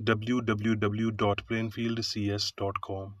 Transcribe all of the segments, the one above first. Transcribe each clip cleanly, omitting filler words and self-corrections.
www.plainfieldcs.com।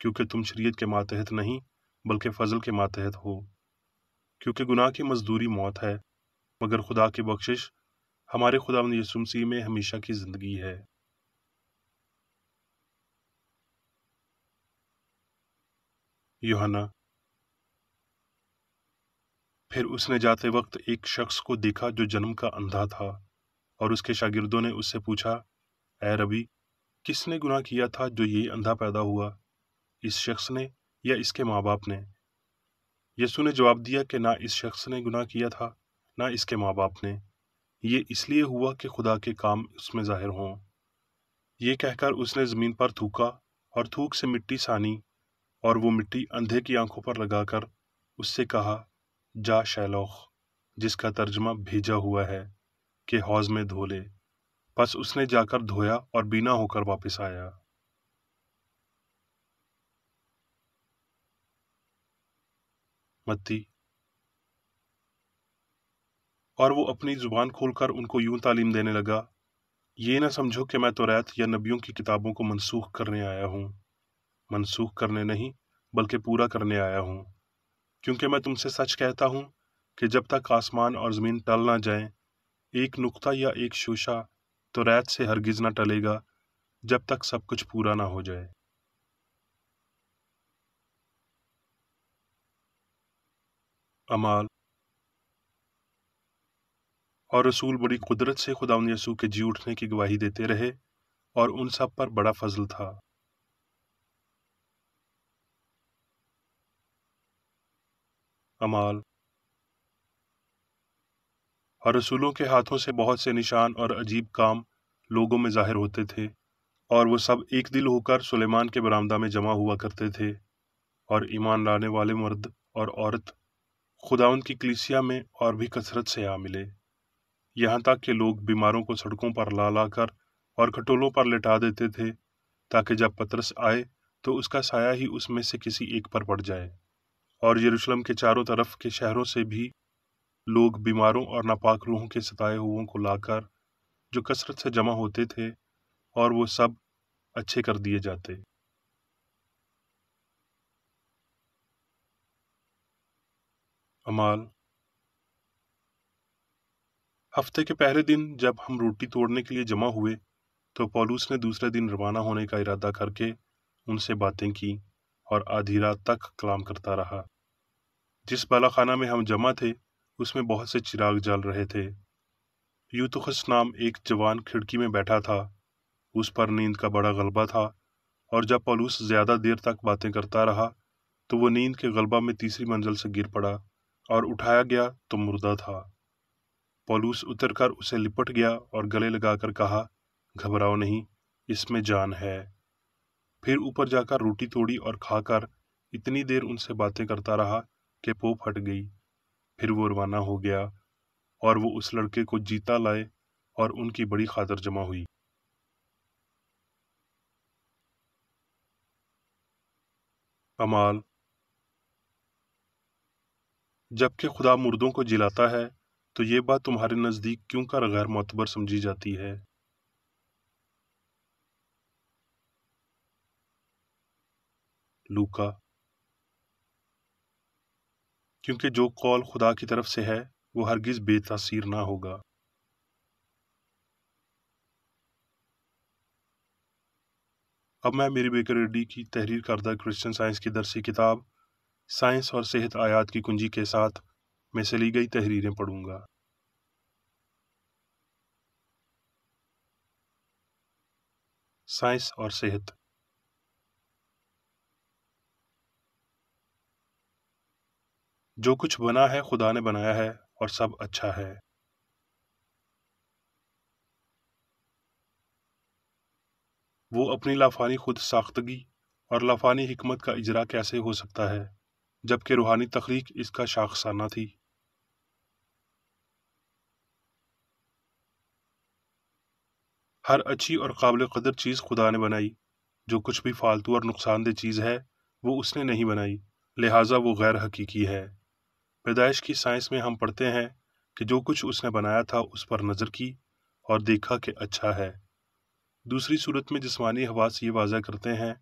کیونکہ تم شریعت کے ماتحت نہیں بلکہ فضل کے ماتحت ہو، کیونکہ گناہ کی مزدوری موت ہے، مگر خدا کی بخشش ہمارے خداوند یسوع مسیح میں ہمیشہ کی زندگی ہے۔ یوحنا۔ پھر اس نے جاتے وقت ایک شخص کو دیکھا جو جنم کا اندھا تھا، اور اس کے شاگردوں نے اس سے پوچھا، اے ربی، کس نے گناہ کیا تھا جو یہ اندھا پیدا ہوا، اس شخص نے یا اس کے ماں باپ نے؟ یسوع نے جواب دیا کہ نہ اس شخص نے گناہ کیا تھا نہ اس کے ماں باپ نے، یہ اس لیے ہوا کہ خدا کے کام اس میں ظاہر ہوں۔ یہ کہہ کر اس نے زمین پر تھوکا اور تھوک سے مٹی سانی، اور وہ مٹی اندھے کی آنکھوں پر لگا کر اس سے کہا، جا شیلوخ، جس کا ترجمہ بھیجا ہوا ہے، کہ حوض میں دھو لے۔ پس اس نے جا کر دھویا اور بینا ہو کر واپس آیا۔ متی۔ اور وہ اپنی زبان کھول کر ان کو یوں تعلیم دینے لگا، یہ نہ سمجھو کہ میں توریت یا نبیوں کی کتابوں کو منسوخ کرنے آیا ہوں، منسوخ کرنے نہیں بلکہ پورا کرنے آیا ہوں، کیونکہ میں تم سے سچ کہتا ہوں کہ جب تک آسمان اور زمین ٹل نہ جائیں، ایک نقطہ یا ایک شوشہ توریت سے ہرگز نہ ٹلے گا، جب تک سب کچھ پورا نہ ہو جائے۔ اعمال۔ اور رسول بڑی قدرت سے خداوند یسوع کے جی اٹھنے کی گواہی دیتے رہے، اور ان سب پر بڑا فضل تھا۔ اعمال۔ اور رسولوں کے ہاتھوں سے بہت سے نشان اور عجیب کام لوگوں میں ظاہر ہوتے تھے، اور وہ سب ایک دل ہو کر سلیمان کے برآمدہ میں جمع ہوا کرتے تھے، اور ایمان لانے والے مرد اور عورت خداوند کی کلیسیا میں اور بھی کثرت سے آ ملے، یہاں تک کہ لوگ بیماروں کو سڑکوں پر لا لا کر اور کھٹولوں پر لٹا دیتے تھے، تاکہ جب پطرس آئے تو اس کا سایہ ہی اس میں سے کسی ایک پر پڑ جائے۔ اور یروشلم کے چاروں طرف کے شہروں سے بھی لوگ بیماروں اور ناپاک روحوں کے ستائے ہوئوں کو لا کر جو کثرت سے جمع ہوتے تھے، اور وہ سب اچھے کر دیے جاتے۔ اعمال۔ ہفتے کے پہلے دن جب ہم روٹی توڑنے کے لیے جمع ہوئے تو پولوس نے دوسرے دن روانہ ہونے کا ارادہ کر کے ان سے باتیں کی اور آدھی رات تک کلام کرتا رہا۔ جس بالا خانہ میں ہم جمع تھے اس میں بہت سے چراغ جل رہے تھے۔ یوتخس نام ایک جوان کھڑکی میں بیٹھا تھا، اس پر نیند کا بڑا غلبہ تھا، اور جب پولوس زیادہ دیر تک باتیں کرتا رہا تو وہ نیند کے غلبہ میں تیسری منزل سے گر پڑا، اور اٹھایا گیا تو مردہ تھا۔ پولوس اتر کر اسے لپٹ گیا اور گلے لگا کر کہا، گھبراؤ نہیں، اس میں جان ہے۔ پھر اوپر جا کر روٹی توڑی اور کھا کر اتنی دیر ان سے باتیں کرتا رہا کہ پو پھٹ گئی۔ پھر وہ روانہ ہو گیا، اور وہ اس لڑکے کو جیتا لائے اور ان کی بڑی خاطر جمع ہوئی۔ اعمال۔ جبکہ خدا مردوں کو جلاتا ہے تو یہ بات تمہارے نزدیک کیوں کر غیر معتبر سمجھی جاتی ہے؟ لوکا۔ کیونکہ جو قول خدا کی طرف سے ہے وہ ہرگز بے تاثیر نہ ہوگا۔ اب میں میری بیکر ریڈی کی تحریر کردہ کرسچن سائنس کی درسی کتاب سائنس اور صحت آیات کی کنجی کے ساتھ میں سے لی گئی تحریریں پڑھوں گا۔ سائنس اور صحت۔ جو کچھ بنا ہے خدا نے بنایا ہے اور سب اچھا ہے۔ وہ اپنی لافانی خود ساختگی اور لافانی حکمت کا اجرا کیسے ہو سکتا ہے جبکہ روحانی تخلیق اس کا شاخسانہ تھی؟ ہر اچھی اور قابل قدر چیز خدا نے بنائی، جو کچھ بھی فالتو اور نقصان دہ چیز ہے وہ اس نے نہیں بنائی، لہٰذا وہ غیر حقیقی ہے۔ پیدائش کی سائنس میں ہم پڑھتے ہیں کہ جو کچھ اس نے بنایا تھا اس پر نظر کی اور دیکھا کہ اچھا ہے۔ دوسری صورت میں جسمانی حواس یہ واضح کرتے ہیں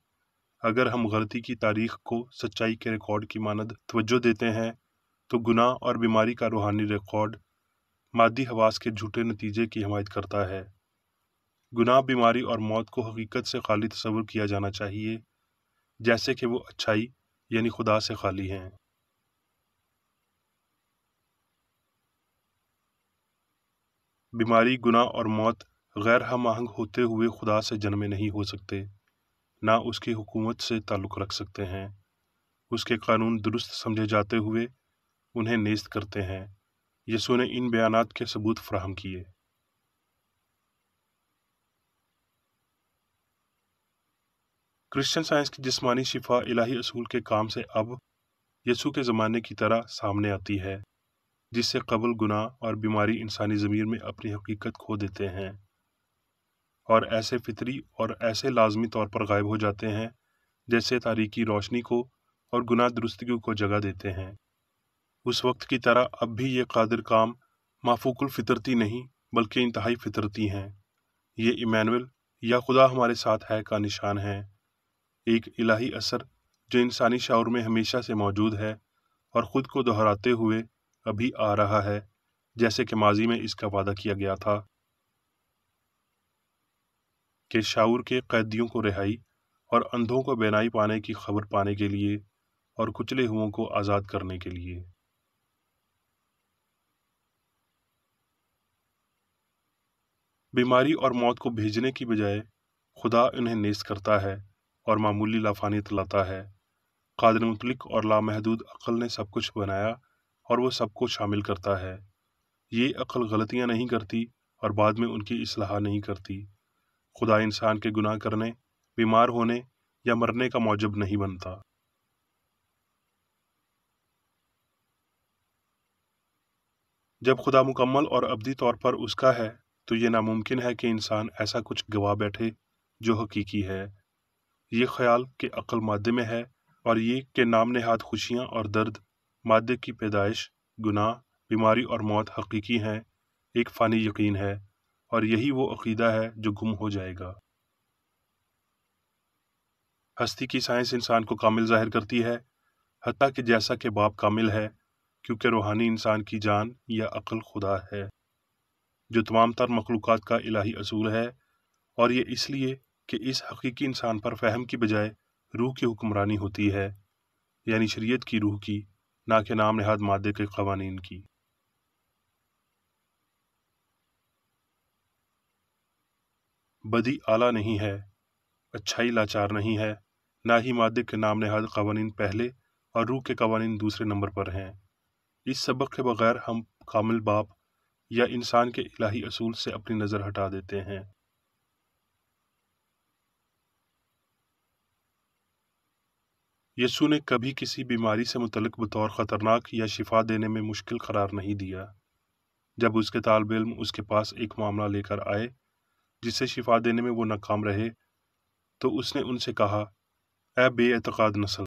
اگر ہم غلطی کی تاریخ کو سچائی کے ریکارڈ کی مانند توجہ دیتے ہیں تو گناہ اور بیماری کا روحانی ریکارڈ مادی حواس کے جھوٹے نتیجے کی حمایت کرتا ہے۔ گناہ، بیماری اور موت کو حقیقت سے خالی تصور کیا جانا چاہیے، جیسے کہ وہ اچھائی یعنی خدا سے خالی ہیں۔ بیماری، گناہ اور موت غیر ہم آہنگ ہوتے ہوئے خدا سے جنمے نہیں ہو سکتے، نہ اس کی حکومت سے تعلق رکھ سکتے ہیں۔ اس کے قانون درست سمجھے جاتے ہوئے انہیں نیست کرتے ہیں۔ یسوع نے ان بیانات کے ثبوت فراہم کیے۔ کرسچن سائنس کی جسمانی شفا الہی اصول کے کام سے اب یسوع کے زمانے کی طرح سامنے آتی ہے، جس سے قبل گناہ اور بیماری انسانی ضمیر میں اپنی حقیقت کھو دیتے ہیں اور ایسے فطری اور ایسے لازمی طور پر غائب ہو جاتے ہیں جیسے تاریکی روشنی کو اور گناہ درستگی کو جگہ دیتے ہیں۔ اس وقت کی طرح اب بھی یہ قادر کام مافوق الفطرتی نہیں بلکہ انتہائی فطرتی ہیں۔ یہ ایمانویل یا خدا ہمارے ساتھ ہے کا نشان ہے، ایک الہی اثر جو انسانی شعور میں ہمیشہ سے موجود ہے اور خود کو دہراتے ہوئے ابھی آ رہا ہے، جیسے کہ ماضی میں اس کا وعدہ کیا گیا تھا کہ شعور کے قیدیوں کو رہائی اور اندھوں کو بینائی پانے کی خبر پانے کے لیے اور کچلے ہوئوں کو آزاد کرنے کے لیے۔ بیماری اور موت کو بھیجنے کی بجائے خدا انہیں نیست کرتا ہے اور معمولی لافانیت لاتا ہے۔ قادر مطلق اور لامحدود عقل نے سب کچھ بنایا اور وہ سب کو شامل کرتا ہے۔ یہ عقل غلطیاں نہیں کرتی اور بعد میں ان کی اصلاح نہیں کرتی۔ خدا انسان کے گناہ کرنے، بیمار ہونے یا مرنے کا موجب نہیں بنتا۔ جب خدا مکمل اور ابدی طور پر اس کا ہے تو یہ ناممکن ہے کہ انسان ایسا کچھ گوا بیٹھے جو حقیقی ہے۔ یہ خیال کہ عقل مادے میں ہے اور یہ کہ نام نہاد خوشیاں اور درد، مادے کی پیدائش، گناہ، بیماری اور موت حقیقی ہیں، ایک فانی یقین ہے، اور یہی وہ عقیدہ ہے جو گم ہو جائے گا۔ ہستی کی سائنس انسان کو کامل ظاہر کرتی ہے، حتیٰ کہ جیسا کہ باپ کامل ہے، کیونکہ روحانی انسان کی جان یا عقل خدا ہے، جو تمام تر مخلوقات کا الہی اصول ہے، اور یہ اس لیے کہ اس حقیقی انسان پر فہم کی بجائے روح کی حکمرانی ہوتی ہے، یعنی شریعت کی روح کی، نہ کہ نام نہاد مادے کے قوانین کی۔ بدی اعلیٰ نہیں ہے، اچھائی لاچار نہیں ہے، نہ ہی مادے کے نام نہاد قوانین پہلے اور روح کے قوانین دوسرے نمبر پر ہیں۔ اس سبق کے بغیر ہم کامل باپ یا انسان کے الہی اصول سے اپنی نظر ہٹا دیتے ہیں۔ یسوع نے کبھی کسی بیماری سے متعلق بطور خطرناک یا شفا دینے میں مشکل قرار نہیں دیا۔ جب اس کے طالب علم اس کے پاس ایک معاملہ لے کر آئے جسے شفا دینے میں وہ ناکام رہے تو اس نے ان سے کہا، اے بے اعتقاد نسل،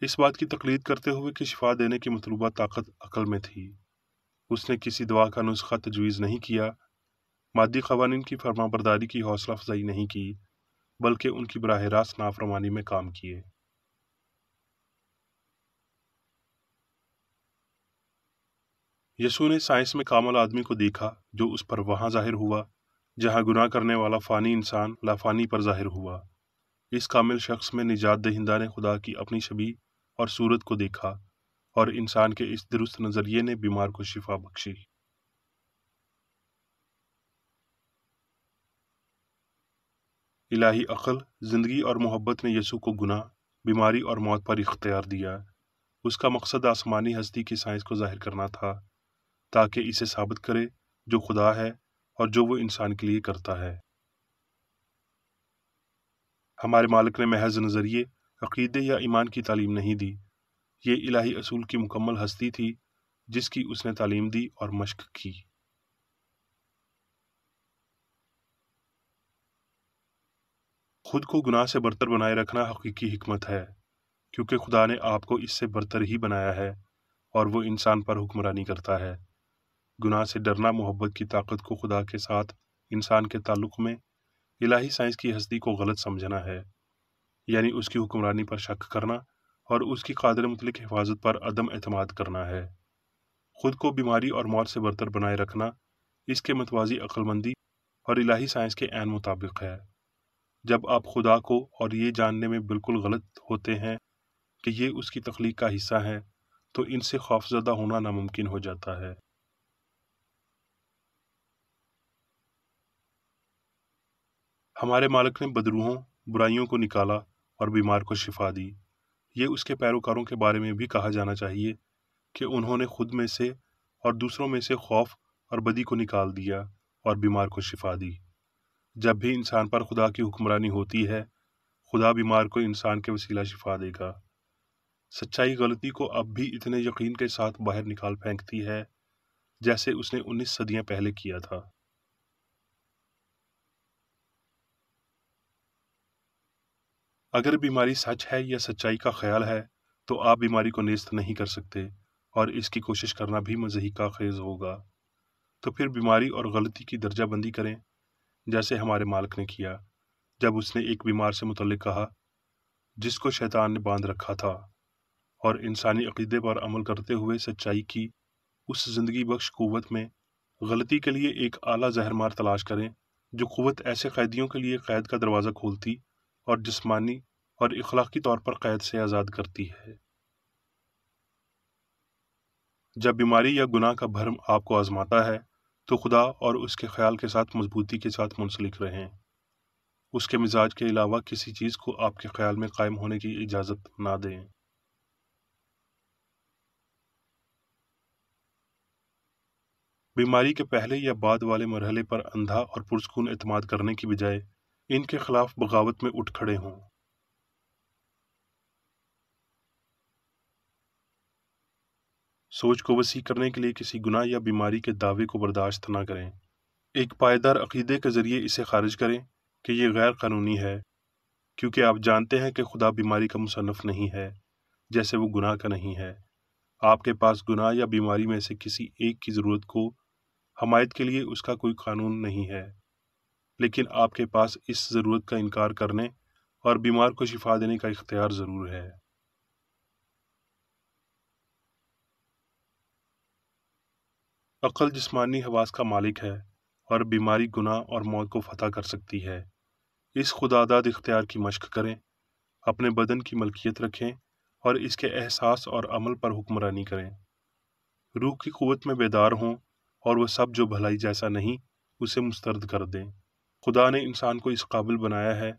اس بات کی تقلید کرتے ہوئے کہ شفا دینے کی مطلوبہ طاقت عقل میں تھی، اس نے کسی دوا کا نسخہ تجویز نہیں کیا، مادی قوانین کی فرما برداری کی حوصلہ افزائی نہیں کی، بلکہ ان کی براہ راست نافرمانی میں کام کیے۔ یسوع نے سائنس میں کامل آدمی کو دیکھا جو اس پر وہاں ظاہر ہوا جہاں گناہ کرنے والا فانی انسان لافانی پر ظاہر ہوا۔ اس کامل شخص میں نجات دہندہ نے خدا کی اپنی شبیہ اور صورت کو دیکھا، اور انسان کے اس درست نظریے نے بیمار کو شفا بخشی۔ الہی عقل، زندگی اور محبت نے یسوع کو گناہ، بیماری اور موت پر اختیار دیا۔ اس کا مقصد آسمانی ہستی کی سائنس کو ظاہر کرنا تھا، تاکہ اسے ثابت کرے جو خدا ہے اور جو وہ انسان کے لیے کرتا ہے۔ ہمارے مالک نے محض نظریے، عقیدے یا ایمان کی تعلیم نہیں دی، یہ الہی اصول کی مکمل ہستی تھی جس کی اس نے تعلیم دی اور مشق کی۔ خود کو گناہ سے برتر بنائے رکھنا حقیقی حکمت ہے، کیونکہ خدا نے آپ کو اس سے برتر ہی بنایا ہے اور وہ انسان پر حکمرانی کرتا ہے۔ گناہ سے ڈرنا محبت کی طاقت کو خدا کے ساتھ انسان کے تعلق میں الہی سائنس کی ہستی کو غلط سمجھنا ہے۔ یعنی اس کی حکمرانی پر شک کرنا اور اس کی قادر مطلق حفاظت پر عدم اعتماد کرنا ہے۔ خود کو بیماری اور موت سے برتر بنائے رکھنا اس کے متوازی عقل مندی اور الہی سائنس کے عین مطابق ہے۔ جب آپ خدا کو اور یہ جاننے میں بالکل غلط ہوتے ہیں کہ یہ اس کی تخلیق کا حصہ ہیں، تو ان سے خوفزدہ ہونا ناممکن ہو جاتا ہے۔ ہمارے مالک نے بدروحوں، برائیوں کو نکالا اور بیمار کو شفا دی۔ یہ اس کے پیروکاروں کے بارے میں بھی کہا جانا چاہیے کہ انہوں نے خود میں سے اور دوسروں میں سے خوف اور بدی کو نکال دیا اور بیمار کو شفا دی۔ جب بھی انسان پر خدا کی حکمرانی ہوتی ہے، خدا بیمار کو انسان کے وسیلہ شفا دے گا۔ سچائی غلطی کو اب بھی اتنے یقین کے ساتھ باہر نکال پھینکتی ہے جیسے اس نے 19 صدیاں پہلے کیا تھا۔ اگر بیماری سچ ہے یا سچائی کا خیال ہے تو آپ بیماری کو نیست نہیں کر سکتے اور اس کی کوشش کرنا بھی مضحکہ خیز ہوگا۔ تو پھر بیماری اور غلطی کی درجہ بندی کریں جیسے ہمارے مالک نے کیا جب اس نے ایک بیمار سے متعلق کہا جس کو شیطان نے باندھ رکھا تھا، اور انسانی عقیدے پر عمل کرتے ہوئے سچائی کی اس زندگی بخش قوت میں غلطی کے لیے ایک اعلیٰ زہرمار تلاش کریں جو قوت ایسے قیدیوں کے لیے قید کا دروازہ کھولتی اور جسمانی اور اخلاقی طور پر قید سے آزاد کرتی ہے۔ جب بیماری یا گناہ کا بھرم آپ کو آزماتا ہے تو خدا اور اس کے خیال کے ساتھ مضبوطی کے ساتھ منسلک رہیں۔ اس کے مزاج کے علاوہ کسی چیز کو آپ کے خیال میں قائم ہونے کی اجازت نہ دیں۔ بیماری کے پہلے یا بعد والے مرحلے پر اندھا اور پرسکون اعتماد کرنے کی بجائے ان کے خلاف بغاوت میں اٹھ کھڑے ہوں۔ سوچ کو وسیع کرنے کے لیے کسی گناہ یا بیماری کے دعوے کو برداشت نہ کریں۔ ایک پائیدار عقیدے کے ذریعے اسے خارج کریں کہ یہ غیر قانونی ہے، کیونکہ آپ جانتے ہیں کہ خدا بیماری کا مصنف نہیں ہے جیسے وہ گناہ کا نہیں ہے۔ آپ کے پاس گناہ یا بیماری میں سے کسی ایک کی ضرورت کو حمایت کے لیے اس کا کوئی قانون نہیں ہے، لیکن آپ کے پاس اس ضرورت کا انکار کرنے اور بیمار کو شفا دینے کا اختیار ضرور ہے۔ عقل جسمانی حواس کا مالک ہے اور بیماری گناہ اور موت کو فتح کر سکتی ہے۔ اس خداداد اختیار کی مشق کریں، اپنے بدن کی ملکیت رکھیں اور اس کے احساس اور عمل پر حکمرانی کریں۔ روح کی قوت میں بیدار ہوں اور وہ سب جو بھلائی جیسا نہیں اسے مسترد کر دیں۔ خدا نے انسان کو اس قابل بنایا ہے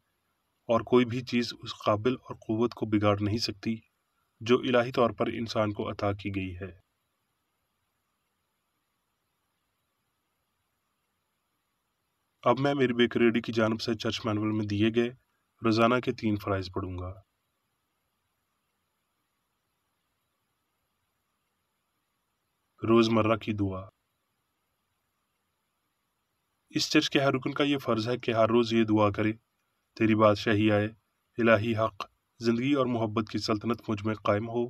اور کوئی بھی چیز اس قابل اور قوت کو بگاڑ نہیں سکتی جو الہی طور پر انسان کو عطا کی گئی ہے۔ اب میں میری بیک ریڈی کی جانب سے چرچ مینول میں دیے گئے روزانہ کے 3 فرائض پڑھوں گا۔ روزمرہ کی دعا۔ اس چرچ کے ہر رکن کا یہ فرض ہے کہ ہر روز یہ دعا کرے: تیری بادشاہی آئے، الہی حق، زندگی اور محبت کی سلطنت مجھ میں قائم ہو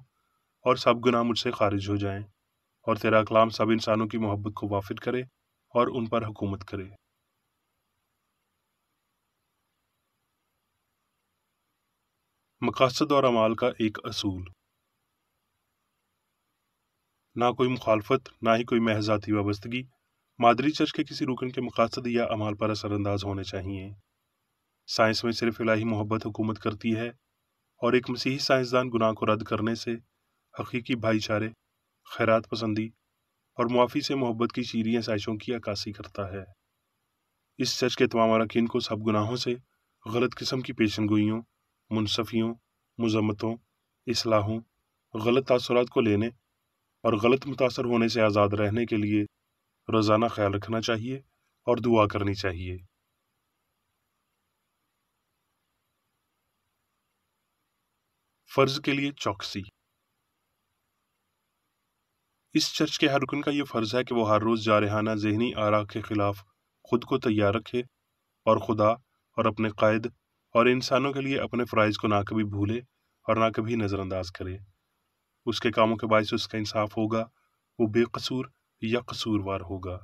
اور سب گناہ مجھ سے خارج ہو جائیں، اور تیرا کلام سب انسانوں کی محبت کو وافر کرے اور ان پر حکومت کرے۔ مقاصد اور اعمال کا ایک اصول۔ نہ کوئی مخالفت، نہ ہی کوئی محض ذاتی وابستگی مادری چرچ کے کسی رکن کے مقاصد یا اعمال پر اثر انداز ہونے چاہیے۔ سائنس میں صرف الہی محبت حکومت کرتی ہے، اور ایک مسیحی سائنسدان گناہ کو رد کرنے سے حقیقی بھائی چارے، خیرات پسندی اور معافی سے محبت کی شیریں سائشوں کی عکاسی کرتا ہے۔ اس چرچ کے تمام اراکین کو سب گناہوں سے، غلط قسم کی پیشن گوئیوں، منصفیوں، مذمتوں، اصلاحوں، غلط تاثرات کو لینے اور غلط متاثر ہونے سے آزاد رہنے کے لیے روزانہ خیال رکھنا چاہیے اور دعا کرنی چاہیے۔ فرض کے لیے چوکسی۔ اس چرچ کے ہر رکن کا یہ فرض ہے کہ وہ ہر روز جارحانہ ذہنی آراء کے خلاف خود کو تیار رکھے اور خدا اور اپنے قائد اور انسانوں کے لیے اپنے فرائض کو نہ کبھی بھولے اور نہ کبھی نظر انداز کرے۔ اس کے کاموں کے باعث اس کا انصاف ہوگا، وہ بے قصور یا قصوروار ہوگا۔